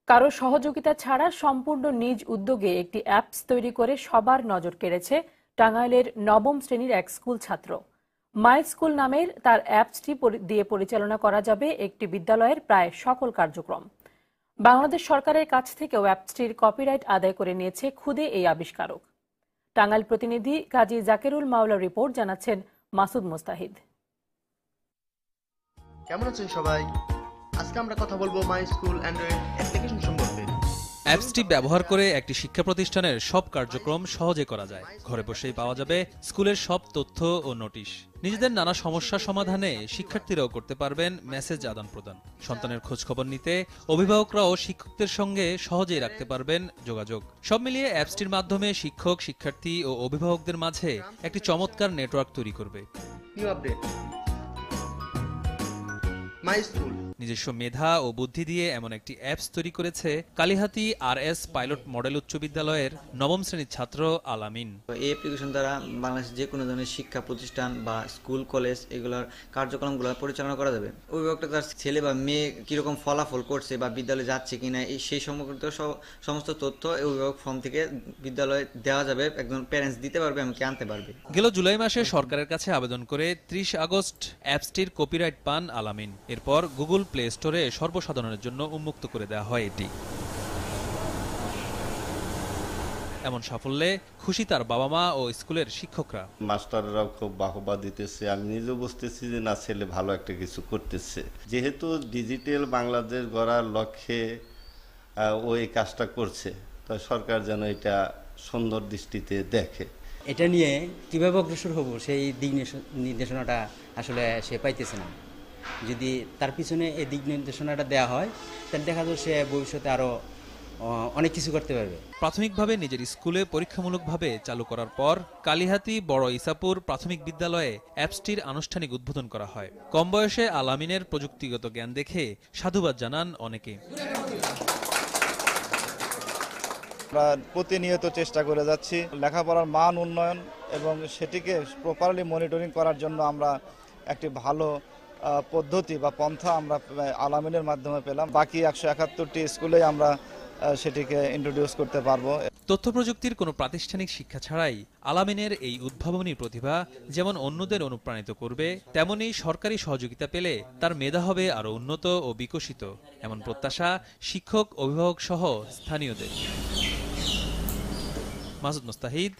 কারো সহযোগিতা ছাড়া সম্পূর্ণ নিজ উদ্যোগে একটি অ্যাপস তৈরি করে সবার নজর কেড়েছে টাঙ্গাইলের নবম শ্রেণীর এক স্কুল ছাত্র। মাই স্কুল নামের তার অ্যাপসটি দিয়ে পরিচালনা করা যাবে একটি বিদ্যালয়ের প্রায় সকল কার্যক্রম। বাংলাদেশ সরকারের কাছ থেকেও অ্যাপসটির কপিরাইট আদায় করে নিয়েছে খুদে এই আবিষ্কারক। টাঙ্গাইল প্রতিনিধি কাজী জাকেরুল মাওলার রিপোর্ট, জানাচ্ছেন মাসুদ মুস্তাহিদ। কেমন আছেন সবাই? আজকে আমরা কথা বলবো মাই স্কুল অ্যান্ড্রয়েড অ্যাপ্লিকেশন সম্পর্কে। অ্যাপসটি ব্যবহার করে একটি শিক্ষা প্রতিষ্ঠানের সব কার্যক্রম সহজে করা যায়। ঘরে বসেই পাওয়া যাবে স্কুলের সব তথ্য ও নোটিশ। নিজেদের নানা সমস্যা সমাধানে শিক্ষার্থীরাও করতে পারবেন মেসেজ আদান প্রদান। সন্তানের খোঁজখবর নিতে অভিভাবকরাও শিক্ষকদের সঙ্গে সহজেই রাখতে পারবেন যোগাযোগ। সব মিলিয়ে অ্যাপসটির মাধ্যমে শিক্ষক, শিক্ষার্থী ও অভিভাবকদের মাঝে একটি চমৎকার নেটওয়ার্ক তৈরি করবে। নিউ আপডেট মাই স্কুল নিজস্ব মেধা ও বুদ্ধি দিয়ে এমন একটি অ্যাপস তৈরি করেছে কালিহাতী RS পাইলট মডেল উচ্চ বিদ্যালয়ের নবম শ্রেণীর ছাত্র আলামিন। এই অ্যাপ্লিকেশন দ্বারা বাংলাদেশের যে কোনো ধরনের শিক্ষা প্রতিষ্ঠান বা স্কুল, কলেজ এগুলোর কার্যক্রমগুলো পরিচালনা করা যাবে। অভিভাবকটা তার ছেলে বা মেয়ে কিরকম ফলাফল করছে বা বিদ্যালয়ে যাচ্ছে কিনা সেই সম্পর্কিত সমস্ত তথ্য অভিভাবক ফর্ম থেকে বিদ্যালয়ে দেওয়া যাবে। একজন প্যারেন্টস দিতে পারবে, এমনকি আনতে পারবে। গেল জুলাই মাসে সরকারের কাছে আবেদন করে 30 আগস্ট অ্যাপসটির কপিরাইট পান আলামিন। এরপর গুগল প্লে স্টোরে সর্বসাধারণের জন্য উন্মুক্ত করে দেওয়া হয় এটি। এমন সাফল্যে খুশি তার বাবা মা ও স্কুলের শিক্ষকরা। মাস্টাররাও খুব বাহবা দিতেছে, আমি নিজেও বুঝতেছি যে না, ছেলে ভালো একটা কিছু করতেছে। যেহেতু ডিজিটাল বাংলাদেশ গড়ার লক্ষ্যে ও এই কাজটা করছে, তাই সরকার যেন এটা সুন্দর দৃষ্টিতে দেখে। এটা নিয়ে কিভাবে অগ্রসর হব সেই দিক নির্দেশনাটা আসলে সে পাইতেছে না। যদি তার পিছনে এই দিক নির্দেশনাটা দেওয়া হয়, তাহলে দেখা যাবে সে ভবিষ্যতে আরো অনেক কিছু করতে পারবে। প্রাথমিকভাবে নিজের স্কুলে পরীক্ষামূলকভাবে চালু করার পর কালিহাতী বড় ইসাপুর প্রাথমিক বিদ্যালয়ে অ্যাপসটির আনুষ্ঠানিক উদ্বোধন করা হয়। কম বয়সে আলামিনের প্রযুক্তিগত জ্ঞান দেখে সাধুবাদ জানান অনেকে। আমরা প্রতিনিয়ত চেষ্টা করে যাচ্ছি লেখাপড়ার মান উন্নয়ন এবং সেটিকে প্রপারলি মনিটরিং করার জন্য আমরা একটি ভালো পদ্ধতি বা পন্থা আমরা আলামিনের মাধ্যমে পেলাম। বাকি 171টি স্কুলে আমরা সেটিকে ইন্ট্রোডিউস করতে পারবো। তথ্য প্রযুক্তির কোনো প্রাতিষ্ঠানিক শিক্ষা ছাড়াই আলামিনের এই উদ্ভাবনী প্রতিভা যেমন অন্যদের অনুপ্রাণিত করবে, তেমনি সরকারি সহযোগিতা পেলে তার মেধা হবে আরো উন্নত ও বিকশিত, এমন প্রত্যাশা শিক্ষক, অভিভাবক সহ স্থানীয়দের। মাসুদ মুস্তাহিদ,